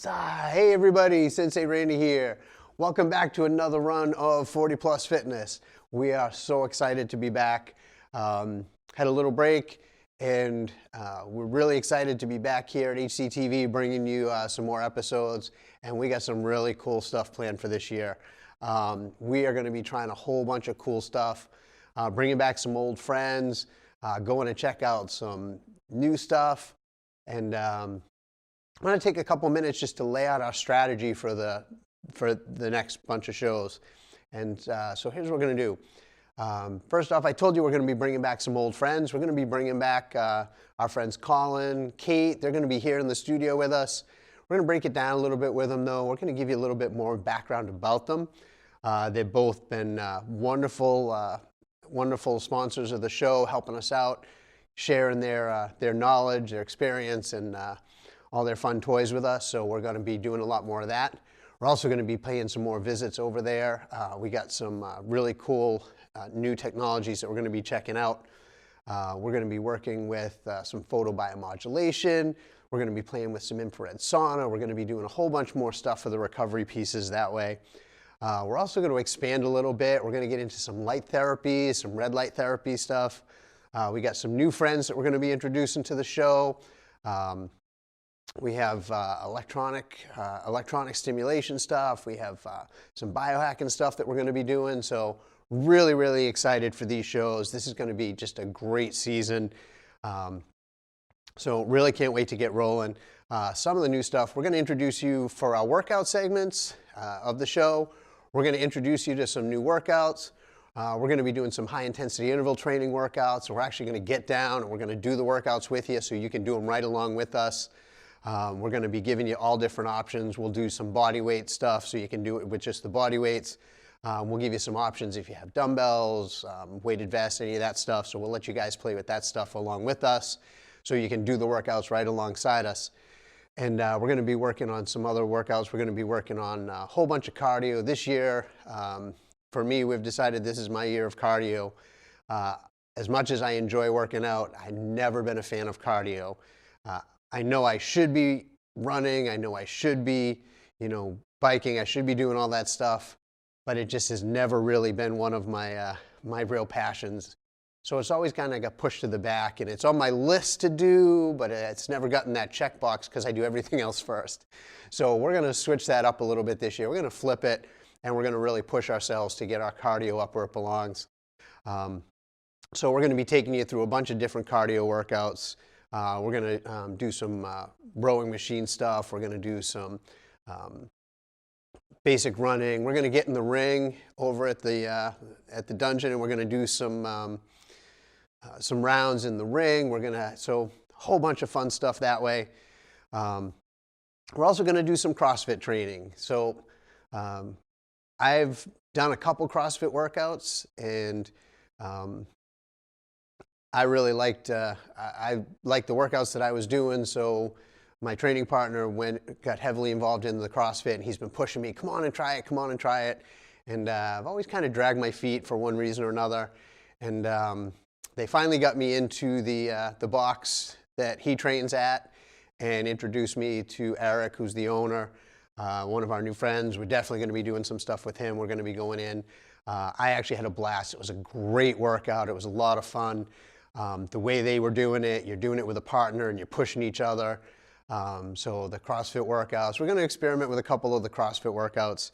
Hey everybody, Sensei Randy here. Welcome back to another run of 40 Plus Fitness. We are so excited to be back. Had a little break and we're really excited to be back here at HCTV bringing you some more episodes, and we got some really cool stuff planned for this year. We are going to be trying a whole bunch of cool stuff, bringing back some old friends, going to check out some new stuff, and I'm going to take a couple minutes just to lay out our strategy for the next bunch of shows. And so here's what we're going to do. First off, I told you we're going to be bringing back some old friends. We're going to be bringing back our friends Colin, Kate. They're going to be here in the studio with us. We're going to break it down a little bit with them, though. We're going to give you a little bit more background about them. They've both been wonderful sponsors of the show, helping us out, sharing their knowledge, their experience, and all their fun toys with us. So we're going to be doing a lot more of that. We're also going to be paying some more visits over there. We got some really cool new technologies that we're going to be checking out. We're going to be working with some photobiomodulation. We're going to be playing with some infrared sauna. We're going to be doing a whole bunch more stuff for the recovery pieces that way. We're also going to expand a little bit. We're going to get into some light therapy, some red light therapy stuff. We got some new friends that we're going to be introducing to the show. We have electronic stimulation stuff. We have some biohacking stuff that we're going to be doing. So really, really excited for these shows. This is going to be just a great season. So really can't wait to get rolling. Some of the new stuff, we're going to introduce you for our workout segments of the show. We're going to introduce you to some new workouts. We're going to be doing some high intensity interval training workouts. We're actually going to get down and we're going to do the workouts with you so you can do them right along with us. We're going to be giving you all different options. We'll do some body weight stuff so you can do it with just the body weights. We'll give you some options if you have dumbbells, weighted vests, any of that stuff. So we'll let you guys play with that stuff along with us so you can do the workouts right alongside us. And we're going to be working on some other workouts. We're going to be working on a whole bunch of cardio this year. For me, we've decided this is my year of cardio. As much as I enjoy working out, I've never been a fan of cardio. I know I should be running, I know I should be, biking, I should be doing all that stuff, but it just has never really been one of my real passions. So it's always kind of got pushed to the back, and it's on my list to do, but it's never gotten that checkbox because I do everything else first. So we're going to switch that up a little bit this year. We're going to flip it, and we're going to really push ourselves to get our cardio up where it belongs. So we're going to be taking you through a bunch of different cardio workouts. We're going to do some rowing machine stuff. We're going to do some basic running. We're going to get in the ring over at the dungeon, and we're going to do some rounds in the ring. So a whole bunch of fun stuff that way. We're also going to do some CrossFit training. So I've done a couple CrossFit workouts, and I really liked the workouts that I was doing, so my training partner got heavily involved in the CrossFit, and he's been pushing me, come on and try it, come on and try it. And I've always kind of dragged my feet for one reason or another. And they finally got me into the box that he trains at and introduced me to Eric, who's the owner, one of our new friends. We're definitely going to be doing some stuff with him. We're going to be going in. I actually had a blast. It was a great workout. It was a lot of fun. The way they were doing it, you're doing it with a partner and you're pushing each other. So the CrossFit workouts, we're going to experiment with a couple of the CrossFit workouts.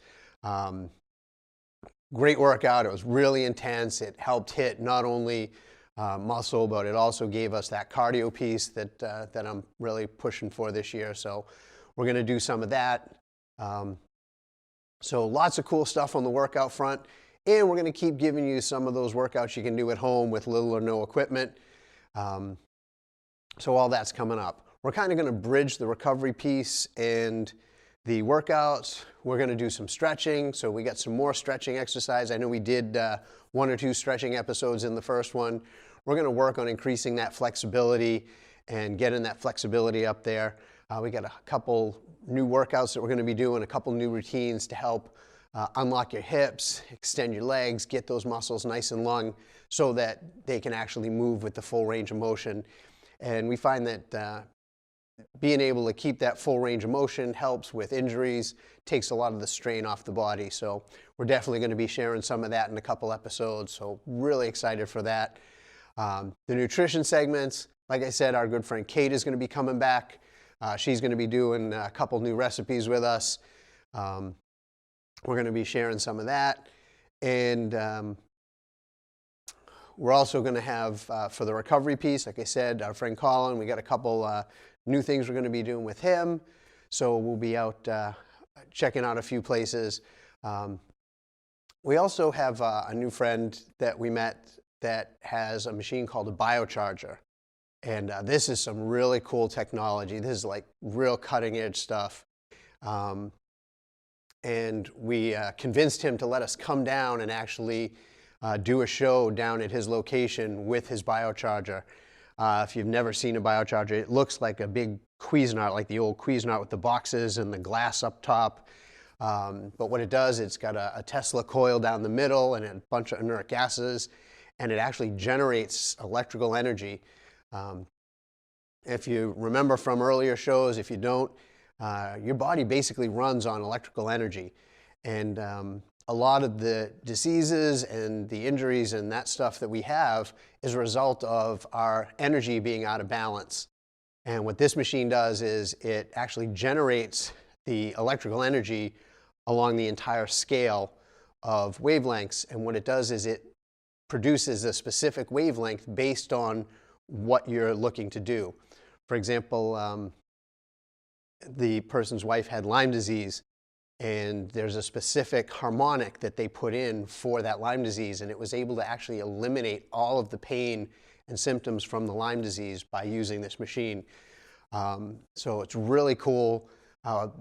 Great workout. It was really intense. It helped hit not only muscle, but it also gave us that cardio piece that I'm really pushing for this year. So we're going to do some of that. So lots of cool stuff on the workout front. And we're going to keep giving you some of those workouts you can do at home with little or no equipment. So all that's coming up. We're kind of going to bridge the recovery piece and the workouts. We're going to do some stretching. So we got some more stretching exercise. I know we did 1 or 2 stretching episodes in the first one. We're going to work on increasing that flexibility and getting that flexibility up there. We got a couple new workouts that we're going to be doing, a couple new routines to help unlock your hips, extend your legs, get those muscles nice and long so that they can actually move with the full range of motion. And we find that being able to keep that full range of motion helps with injuries, takes a lot of the strain off the body. So we're definitely going to be sharing some of that in a couple episodes. So really excited for that. The nutrition segments, like I said, our good friend Kate is going to be coming back. She's going to be doing a couple new recipes with us. We're going to be sharing some of that. And we're also going to have, for the recovery piece, like I said, our friend Colin, we got a couple new things we're going to be doing with him. So we'll be out checking out a few places. We also have a new friend that we met that has a machine called a biocharger. And this is some really cool technology. This is like real cutting edge stuff. And we convinced him to let us come down and actually do a show down at his location with his biocharger. If you've never seen a biocharger, it looks like a big Cuisinart, like the old Cuisinart with the boxes and the glass up top. But what it does, it's got a Tesla coil down the middle and a bunch of inert gases, and it actually generates electrical energy. If you remember from earlier shows, if you don't, your body basically runs on electrical energy. And a lot of the diseases and the injuries and that stuff that we have is a result of our energy being out of balance. And what this machine does is it actually generates the electrical energy along the entire scale of wavelengths. And what it does is it produces a specific wavelength based on what you're looking to do. For example, the person's wife had Lyme disease, and there's a specific harmonic that they put in for that Lyme disease, and it was able to actually eliminate all of the pain and symptoms from the Lyme disease by using this machine. So it's really cool.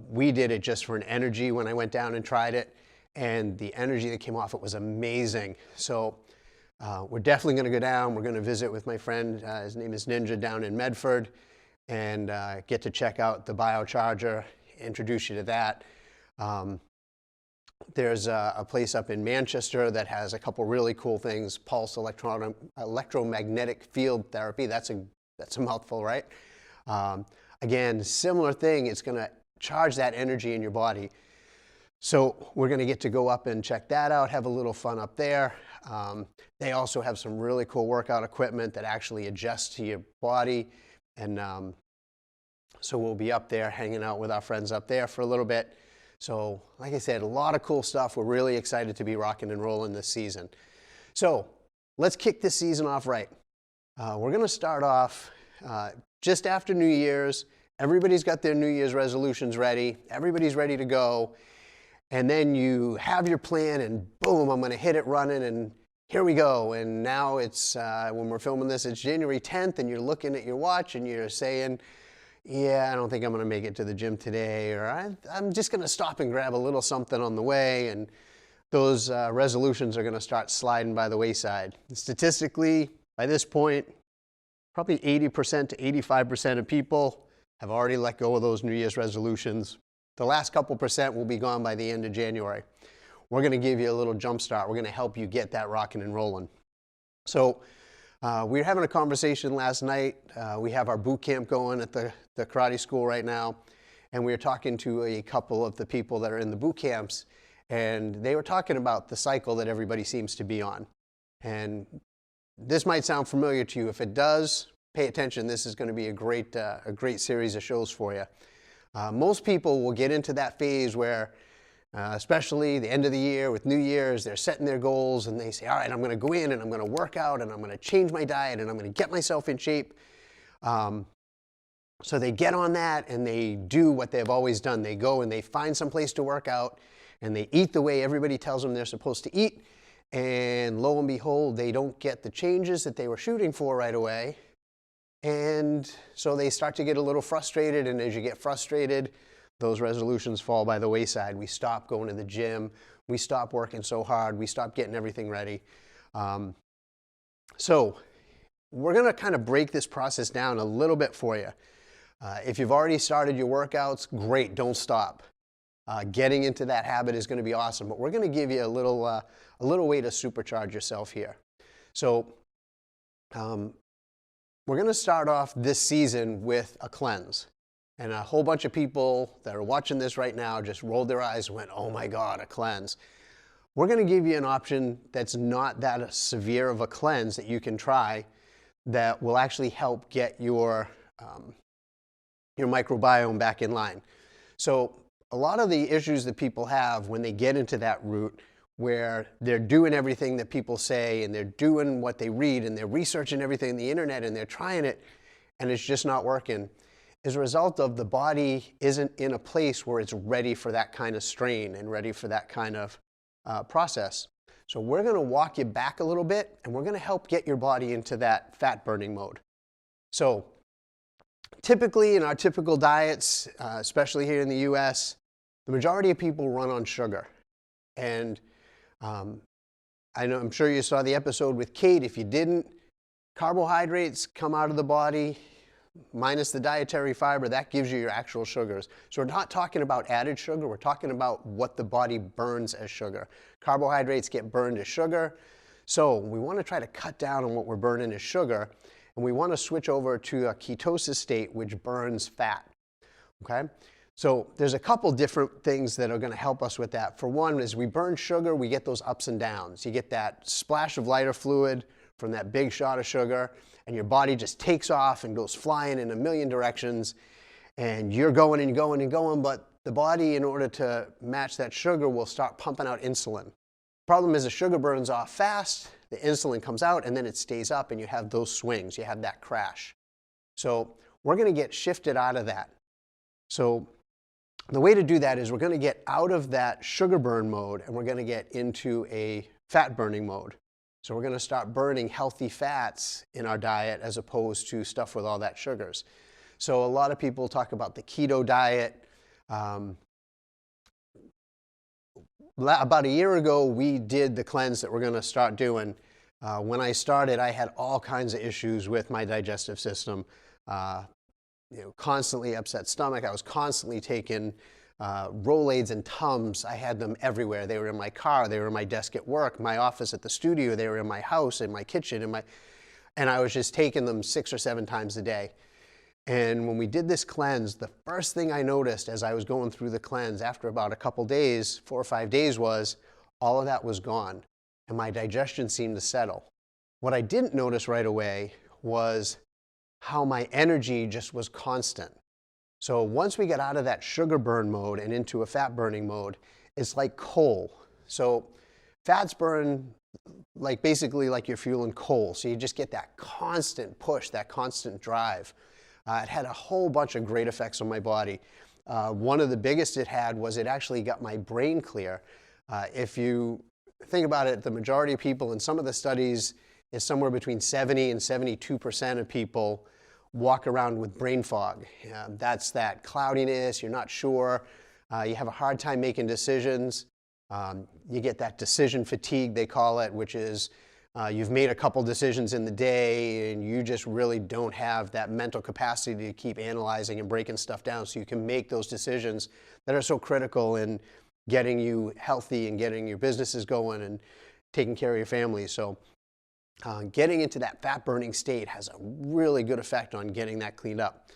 We did it just for an energy when I went down and tried it, and the energy that came off it was amazing. So we're definitely going to go down. We're going to visit with my friend, his name is Ninja, down in Medford, and get to check out the biocharger, introduce you to that. There's a place up in Manchester that has a couple really cool things, pulse electromagnetic field therapy. That's a mouthful, right? Again, similar thing, it's going to charge that energy in your body. So we're going to get to go up and check that out, have a little fun up there. They also have some really cool workout equipment that actually adjusts to your body. And so we'll be up there hanging out with our friends up there for a little bit. So like I said, a lot of cool stuff. We're really excited to be rocking and rolling this season. So let's kick this season off right. We're going to start off just after New Year's. Everybody's got their New Year's resolutions ready. Everybody's ready to go. And then you have your plan and boom, I'm going to hit it running and here we go. And now it's, when we're filming this, it's January 10th and you're looking at your watch and you're saying, yeah, I don't think I'm going to make it to the gym today, or I'm just going to stop and grab a little something on the way, and those resolutions are going to start sliding by the wayside. Statistically, by this point, probably 80% to 85% of people have already let go of those New Year's resolutions. The last couple percent will be gone by the end of January. We're going to give you a little jump start. We're going to help you get that rocking and rolling. So we were having a conversation last night. We have our boot camp going at the karate school right now, and we were talking to a couple of the people that are in the boot camps, and they were talking about the cycle that everybody seems to be on. And this might sound familiar to you. If it does, pay attention. This is going to be a great series of shows for you. Most people will get into that phase where, especially the end of the year with New Year's, they're setting their goals and they say, all right, I'm going to go in and I'm going to work out and I'm going to change my diet and I'm going to get myself in shape. So they get on that and they do what they've always done. They go and they find some place to work out and they eat the way everybody tells them they're supposed to eat. And lo and behold, they don't get the changes that they were shooting for right away. And so they start to get a little frustrated, and as you get frustrated, those resolutions fall by the wayside. We stop going to the gym, we stop working so hard, we stop getting everything ready. So we're going to kind of break this process down a little bit for you. If you've already started your workouts, great, don't stop. Getting into that habit is going to be awesome, but we're going to give you a little way to supercharge yourself here. So we're going to start off this season with a cleanse. And a whole bunch of people that are watching this right now just rolled their eyes and went, oh my God, a cleanse. We're going to give you an option that's not that severe of a cleanse that you can try that will actually help get your microbiome back in line. So a lot of the issues that people have when they get into that route where they're doing everything that people say and they're doing what they read and they're researching everything on the internet and they're trying it and it's just not working, is a result of the body isn't in a place where it's ready for that kind of strain and ready for that kind of process. So we're going to walk you back a little bit and we're going to help get your body into that fat burning mode. So typically in our typical diets, especially here in the US, the majority of people run on sugar. And I'm sure you saw the episode with Kate. If you didn't, carbohydrates come out of the body, minus the dietary fiber, that gives you your actual sugars. So we're not talking about added sugar, we're talking about what the body burns as sugar. Carbohydrates get burned as sugar, so we want to try to cut down on what we're burning as sugar, and we want to switch over to a ketosis state, which burns fat, okay? So there's a couple different things that are going to help us with that. For one, as we burn sugar, we get those ups and downs. You get that splash of lighter fluid from that big shot of sugar, and your body just takes off and goes flying in a million directions, and you're going and going and going, but the body, in order to match that sugar, will start pumping out insulin. Problem is the sugar burns off fast, the insulin comes out, and then it stays up, and you have those swings, you have that crash. So we're going to get shifted out of that. So the way to do that is we're going to get out of that sugar burn mode, and we're going to get into a fat burning mode. So we're going to start burning healthy fats in our diet as opposed to stuff with all that sugars. So a lot of people talk about the keto diet. About a year ago, we did the cleanse that we're going to start doing. When I started, I had all kinds of issues with my digestive system. Constantly upset stomach. I was constantly taking Rolaids and Tums. I had them everywhere. They were in my car, they were in my desk at work, my office at the studio, they were in my house, in my kitchen, and I was just taking them 6 or 7 times a day. And when we did this cleanse, the first thing I noticed as I was going through the cleanse after about a couple days, 4 or 5 days, was all of that was gone and my digestion seemed to settle. What I didn't notice right away was how my energy just was constant. So once we get out of that sugar burn mode and into a fat burning mode, it's like coal. So fats burn basically like you're fueling coal. So you just get that constant push, that constant drive. It had a whole bunch of great effects on my body. One of the biggest it had was it actually got my brain clear. If you think about it, the majority of people in some of the studies is somewhere between 70 and 72% of people walk around with brain fog. That's that cloudiness, you're not sure, you have a hard time making decisions. You get that decision fatigue, they call it, which is you've made a couple decisions in the day and you just really don't have that mental capacity to keep analyzing and breaking stuff down so you can make those decisions that are so critical in getting you healthy and getting your businesses going and taking care of your family. So getting into that fat burning state has a really good effect on getting that cleaned up.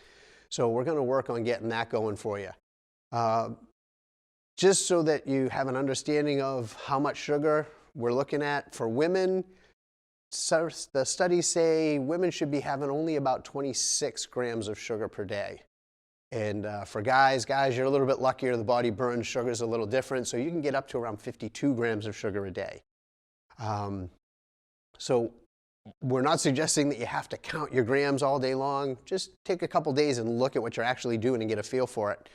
So we're going to work on getting that going for you. Just so that you have an understanding of how much sugar we're looking at for women, so the studies say women should be having only about 26 grams of sugar per day. And for guys, you're a little bit luckier. The body burns sugars a little different, so you can get up to around 52 grams of sugar a day. So we're not suggesting that you have to count your grams all day long. Just take a couple days and look at what you're actually doing and get a feel for it.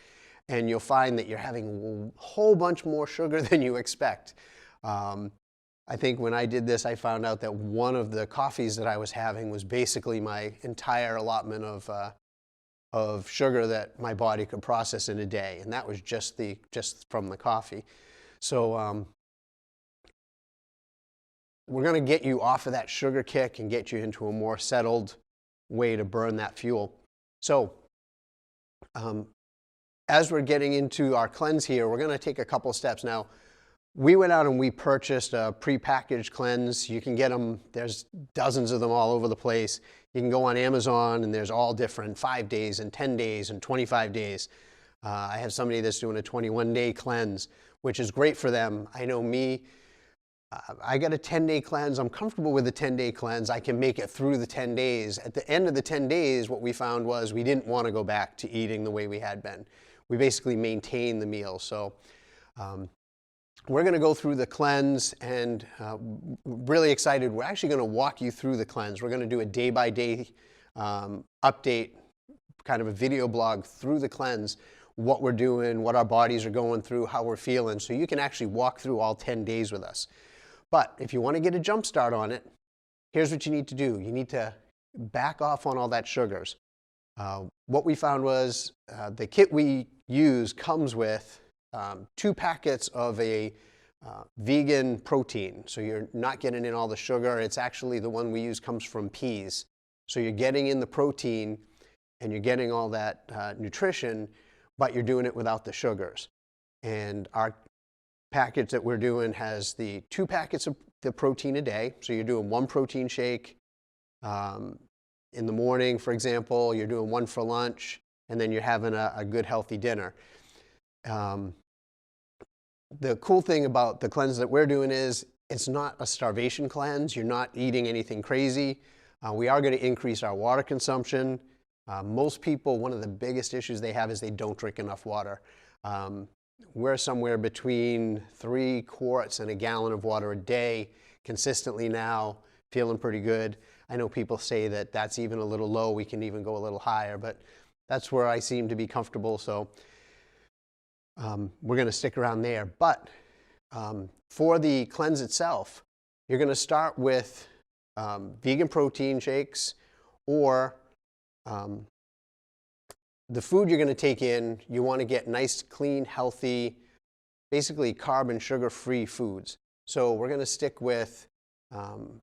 And you'll find that you're having a whole bunch more sugar than you expect. I think when I did this, I found out that one of the coffees that I was having was basically my entire allotment of sugar that my body could process in a day. And that was just from the coffee. So we're going to get you off of that sugar kick and get you into a more settled way to burn that fuel. So as we're getting into our cleanse here, we're going to take a couple steps. Now, we went out and we purchased a prepackaged cleanse. You can get them, there's dozens of them all over the place. You can go on Amazon and there's all different 5 days and 10 days and 25 days. I have somebody that's doing a 21-day cleanse, which is great for them. I know me, I got a 10-day cleanse. I'm comfortable with a 10-day cleanse. I can make it through the 10 days. At the end of the 10 days, what we found was we didn't want to go back to eating the way we had been. We basically maintained the meal. So we're going to go through the cleanse, and really excited. We're actually going to walk you through the cleanse. We're going to do a day-by-day update, kind of a video blog through the cleanse, what we're doing, what our bodies are going through, how we're feeling, so you can actually walk through all 10 days with us. But if you want to get a jump start on it, here's what you need to do. You need to back off on all that sugars. What we found was the kit we use comes with 2 packets of a vegan protein. So you're not getting in all the sugar. It's actually the one we use comes from peas. So you're getting in the protein and you're getting all that nutrition, but you're doing it without the sugars. And our package that we're doing has the 2 packets of the protein a day. So you're doing 1 protein shake in the morning, for example. You're doing 1 for lunch, and then you're having a good healthy dinner. The cool thing about the cleanse that we're doing is it's not a starvation cleanse. You're not eating anything crazy. We are going to increase our water consumption. Most people, one of the biggest issues they have is they don't drink enough water. We're somewhere between 3 quarts and a gallon of water a day consistently now, feeling pretty good. I know people say that that's even a little low. We can even go a little higher, but that's where I seem to be comfortable. So we're going to stick around there. But for the cleanse itself, you're going to start with vegan protein shakes, or the food you're going to take in, you want to get nice, clean, healthy, basically carb and sugar-free foods. So we're going to stick with,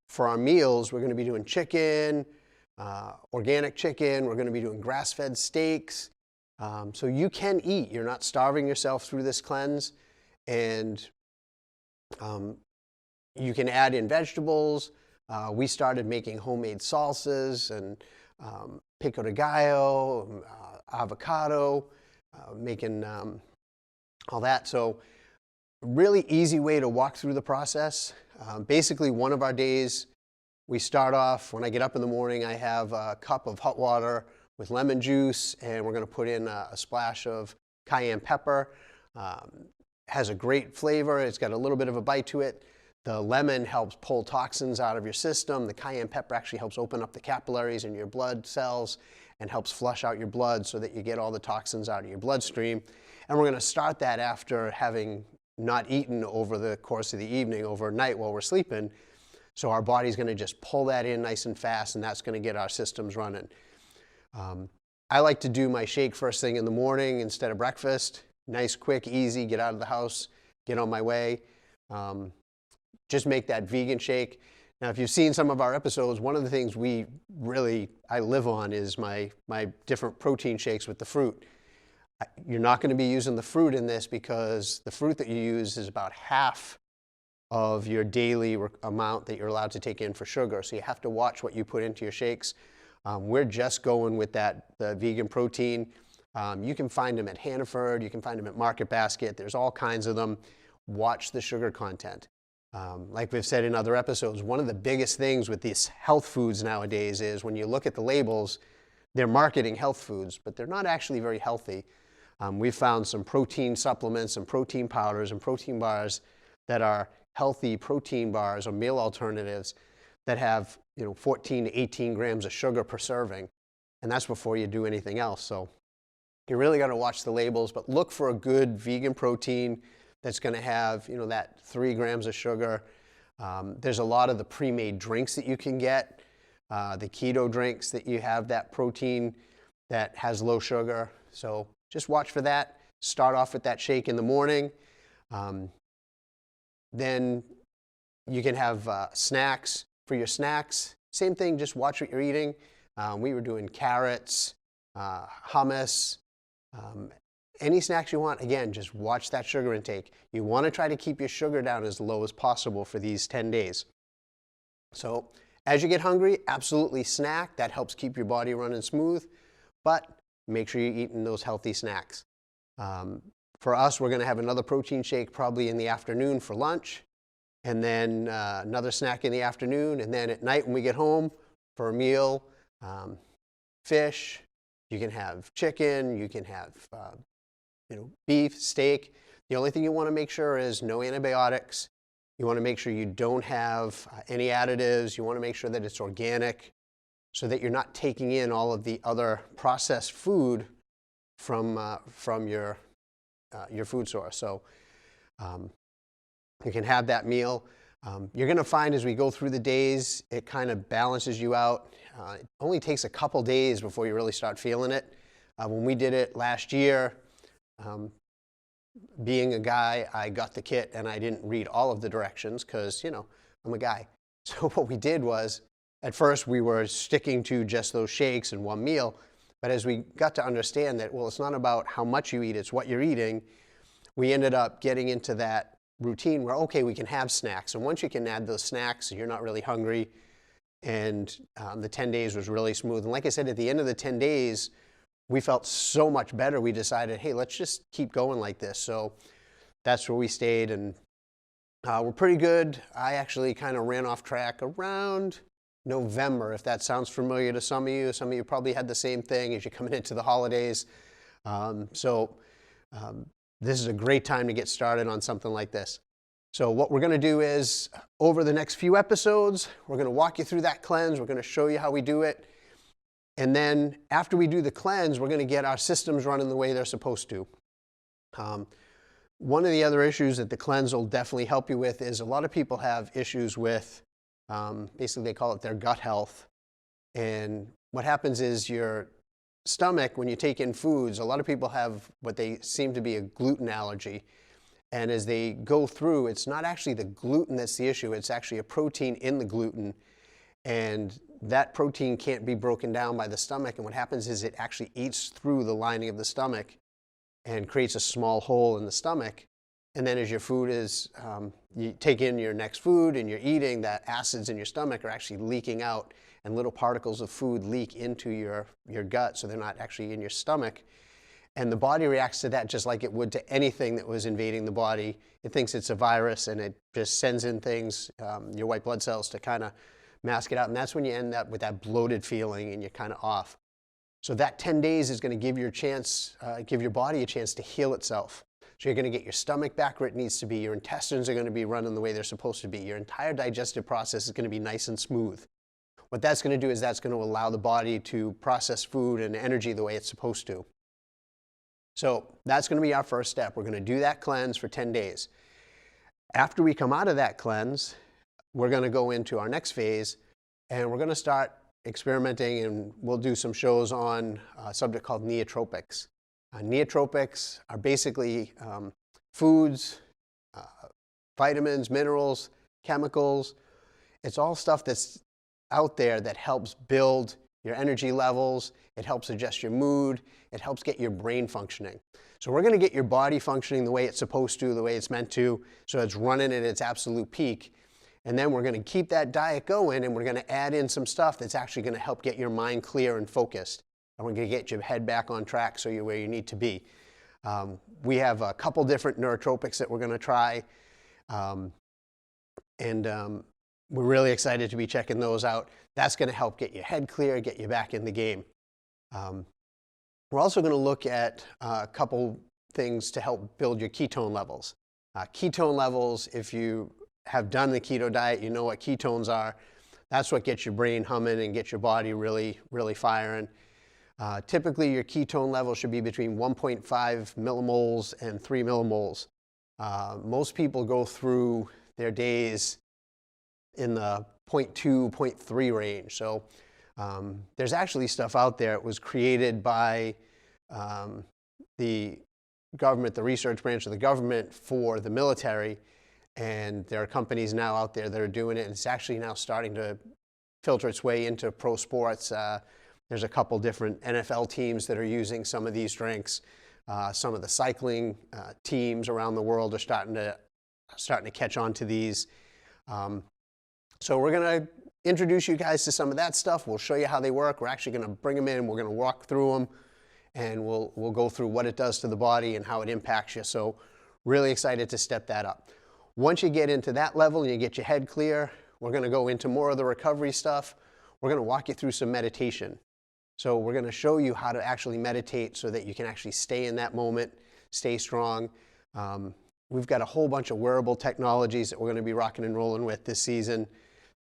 for our meals, we're going to be doing chicken, organic chicken. We're going to be doing grass-fed steaks. So you can eat. You're not starving yourself through this cleanse. And you can add in vegetables. We started making homemade salsas and pico de gallo, avocado, making all that. So really easy way to walk through the process. Basically, one of our days, we start off, when I get up in the morning, I have a cup of hot water with lemon juice, and we're going to put in a splash of cayenne pepper. Has a great flavor. It's got a little bit of a bite to it. The lemon helps pull toxins out of your system. The cayenne pepper actually helps open up the capillaries in your blood cells and helps flush out your blood so that you get all the toxins out of your bloodstream. And we're going to start that after having not eaten over the course of the evening, overnight while we're sleeping. So our body's going to just pull that in nice and fast, and that's going to get our systems running. I like to do my shake first thing in the morning instead of breakfast. Nice, quick, easy, get out of the house, get on my way. Just make that vegan shake. Now, if you've seen some of our episodes, one of the things I live on is my different protein shakes with the fruit. You're not going to be using the fruit in this because the fruit that you use is about half of your daily amount that you're allowed to take in for sugar. So you have to watch what you put into your shakes. We're just going with the vegan protein. You can find them at Hannaford. You can find them at Market Basket. There's all kinds of them. Watch the sugar content. Like we've said in other episodes, one of the biggest things with these health foods nowadays is when you look at the labels, they're marketing health foods, but they're not actually very healthy. We've found some protein supplements and protein powders and protein bars that are healthy protein bars or meal alternatives that have 14 to 18 grams of sugar per serving. And that's before you do anything else. So you really got to watch the labels, but look for a good vegan protein that's going to have that 3 grams of sugar. There's a lot of the pre-made drinks that you can get, the keto drinks that you have that protein that has low sugar. So just watch for that. Start off with that shake in the morning. Then you can have snacks. For your snacks, same thing, just watch what you're eating. We were doing carrots, hummus, any snacks you want, again, just watch that sugar intake. You want to try to keep your sugar down as low as possible for these 10 days. So as you get hungry, absolutely snack. That helps keep your body running smooth, but make sure you're eating those healthy snacks. For us, we're going to have another protein shake probably in the afternoon for lunch, and then another snack in the afternoon, and then at night when we get home for a meal, fish. You can have chicken, you can have beef, steak. The only thing you want to make sure is no antibiotics. You want to make sure you don't have any additives. You want to make sure that it's organic so that you're not taking in all of the other processed food from your food source. So you can have that meal. You're going to find as we go through the days, it kind of balances you out. It only takes a couple days before you really start feeling it. When we did it last year, being a guy, I got the kit and I didn't read all of the directions because, I'm a guy. So what we did was, at first we were sticking to just those shakes and one meal. But as we got to understand that, well, it's not about how much you eat, it's what you're eating, we ended up getting into that routine where, okay, we can have snacks. And once you can add those snacks, you're not really hungry. And the 10 days was really smooth. And like I said, at the end of the 10 days, we felt so much better. We decided, hey, let's just keep going like this. So that's where we stayed. And we're pretty good. I actually kind of ran off track around November, if that sounds familiar to some of you. Some of you probably had the same thing as you're coming into the holidays. This is a great time to get started on something like this. So what we're going to do is, over the next few episodes, we're going to walk you through that cleanse. We're going to show you how we do it. And then after we do the cleanse, we're going to get our systems running the way they're supposed to. One of the other issues that the cleanse will definitely help you with is a lot of people have issues with, basically they call it their gut health. And what happens is your stomach, when you take in foods, a lot of people have what they seem to be a gluten allergy. And as they go through, it's not actually the gluten that's the issue, it's actually a protein in the gluten. And that protein can't be broken down by the stomach. And what happens is it actually eats through the lining of the stomach and creates a small hole in the stomach. And then as your food is, you take in your next food and you're eating, that acids in your stomach are actually leaking out, and little particles of food leak into your gut, so they're not actually in your stomach. And the body reacts to that just like it would to anything that was invading the body. It thinks it's a virus and it just sends in things, your white blood cells, to kind of mask it out. And that's when you end up with that bloated feeling and you're kind of off. So that 10 days is going to give your body a chance to heal itself. So you're going to get your stomach back where it needs to be. Your intestines are going to be running the way they're supposed to be. Your entire digestive process is going to be nice and smooth. What that's going to do is that's going to allow the body to process food and energy the way it's supposed to. So that's going to be our first step. We're going to do that cleanse for 10 days. After we come out of that cleanse, we're going to go into our next phase, and we're going to start experimenting, and we'll do some shows on a subject called neotropics. Neotropics are basically foods, vitamins, minerals, chemicals. It's all stuff that's out there that helps build your energy levels. It helps adjust your mood. It helps get your brain functioning. So we're going to get your body functioning the way it's supposed to, the way it's meant to, so it's running at its absolute peak. And then we're going to keep that diet going, and we're going to add in some stuff that's actually going to help get your mind clear and focused. And we're going to get your head back on track so you're where you need to be. We have a couple different neurotropics that we're going to try. We're really excited to be checking those out. That's going to help get your head clear, get you back in the game. We're also going to look at a couple things to help build your ketone levels. Ketone levels, if you have done the keto diet, you know what ketones are. That's what gets your brain humming and gets your body really, really firing. Typically, your ketone level should be between 1.5 millimoles and 3 millimoles. Most people go through their days in the 0.2, 0.3 range. So there's actually stuff out there. It was created by the government, the research branch of the government for the military. And there are companies now out there that are doing it. And it's actually now starting to filter its way into pro sports. There's a couple different NFL teams that are using some of these drinks. Some of the cycling teams around the world are starting to catch on to these. So we're going to introduce you guys to some of that stuff. We'll show you how they work. We're actually going to bring them in. We're going to walk through them, and we'll go through what it does to the body and how it impacts you. So really excited to step that up. Once you get into that level and you get your head clear, we're going to go into more of the recovery stuff. We're going to walk you through some meditation. So we're going to show you how to actually meditate so that you can actually stay in that moment, stay strong. We've got a whole bunch of wearable technologies that we're going to be rocking and rolling with this season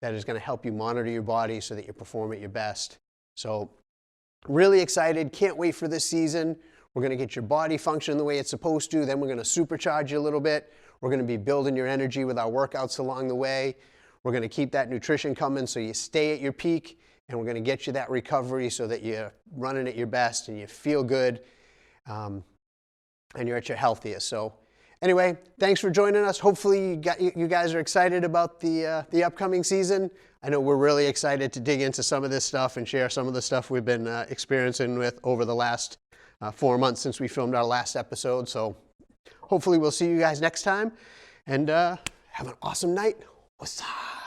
that is going to help you monitor your body so that you perform at your best. So really excited, can't wait for this season. We're going to get your body functioning the way it's supposed to, then we're going to supercharge you a little bit. We're going to be building your energy with our workouts along the way. We're going to keep that nutrition coming so you stay at your peak, and we're going to get you that recovery so that you're running at your best and you feel good and you're at your healthiest. So anyway, thanks for joining us. Hopefully you guys are excited about the upcoming season. I know we're really excited to dig into some of this stuff and share some of the stuff we've been experiencing with over the last 4 months since we filmed our last episode. So hopefully we'll see you guys next time, and have an awesome night. What's up?